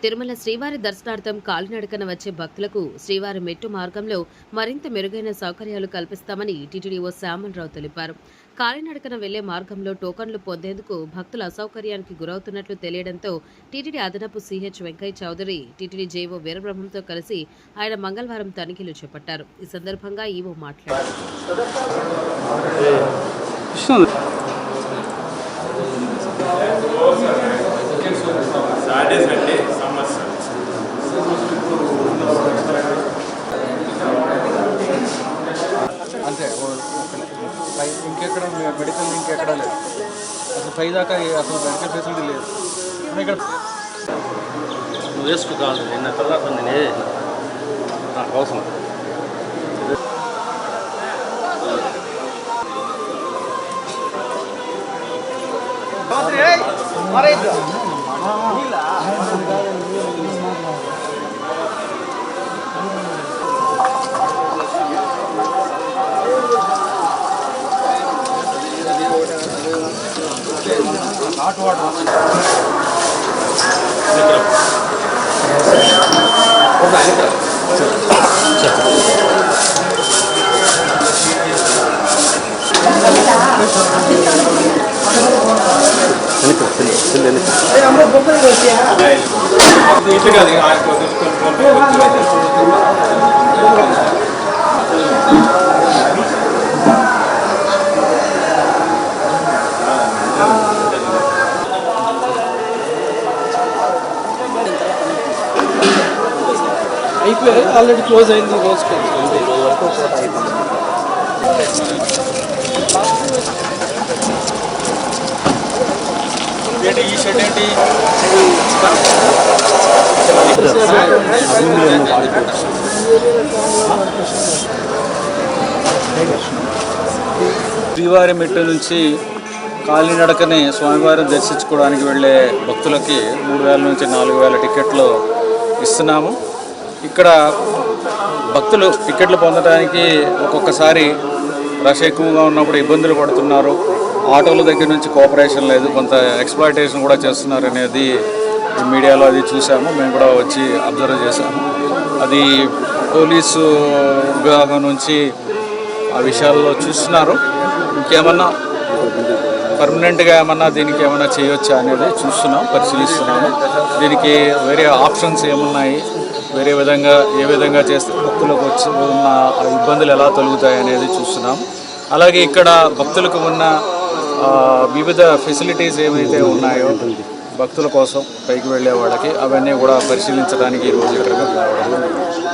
తిరుమల శ్రీవారి దర్శనార్థం కాలినడకన వచ్చే భక్తులకు శ్రీవారి మెట్టు మార్గంలో మరింత మెరుగైన సౌకర్యాలు కల్పిస్తామని టీటీడీఓ శ్యామలరావు తెలిపారు. కాలినడకన వెళ్లే మార్గంలో టోకన్లు పొందేందుకు భక్తులు అసౌకర్యానికి గురవుతున్నట్లు తెలియడంతో టీటీడీ అదనపు CH Venkaiah Chowdary TTD JO వీరబ్రహ్మంతో కలిసి ఆయన మంగళవారం తనిఖీలు చేపట్టారు. ఈ సందర్భంగా ఈవో మాట్లాడారు. అంతే ఇంకెక్కడ మెడికల్ ఇంకెక్కడ లేదు అసలు పై దాకా అసలు మెడికల్ ఫెసిలిటీ లేదు. ఇక్కడ నువ్వు వేసుకోవాలి నిన్న పిల్లలు నాకు అవసరం హాట్ వాటర్ అయిపోయాయి. ఆల్రెడీ క్లోజ్ అయింది రోజుకి. ఏంటి ఈ షెడ్ ఏంటి? శ్రీవారి మెట్టు నుంచి కాలినడకని స్వామివారిని దర్శించుకోవడానికి వెళ్ళే భక్తులకి 3,000 నుంచి 4,000 టికెట్లు ఇస్తున్నాము. ఇక్కడ భక్తులు టికెట్లు పొందడానికి ఒక్కొక్కసారి రష్ ఎక్కువగా ఉన్నప్పుడు ఇబ్బందులు పడుతున్నారు. ఆటోల దగ్గర నుంచి కోఆపరేషన్ లేదు, కొంత ఎక్స్‌ప్లాయిటేషన్ కూడా చేస్తున్నారు అనేది మీడియాలో అది చూసాము. మేము కూడా వచ్చి అబ్జర్వ్ చేసాము. అది పోలీసు విభాగం నుంచి ఆ విషయాల్లో చూస్తున్నారు. ఇంకేమన్నా పర్మనెంట్గా ఏమన్నా దీనికి ఏమన్నా చేయొచ్చా అనేది చూస్తున్నాం, పరిశీలిస్తున్నాము. దీనికి వేరే ఆప్షన్స్ ఏమున్నాయి, వేరే విధంగా ఏ విధంగా చేస్తే భక్తులకు వచ్చి ఉన్న ఇబ్బందులు ఎలా తొలగుతాయి అనేది చూస్తున్నాం. అలాగే ఇక్కడ భక్తులకు ఉన్న వివిధ ఫెసిలిటీస్ ఏమైతే ఉన్నాయో భక్తుల కోసం పైకి వెళ్ళే వాళ్ళకి అవన్నీ కూడా పరిశీలించడానికి ఈరోజు ఇక్కడికి రావడం.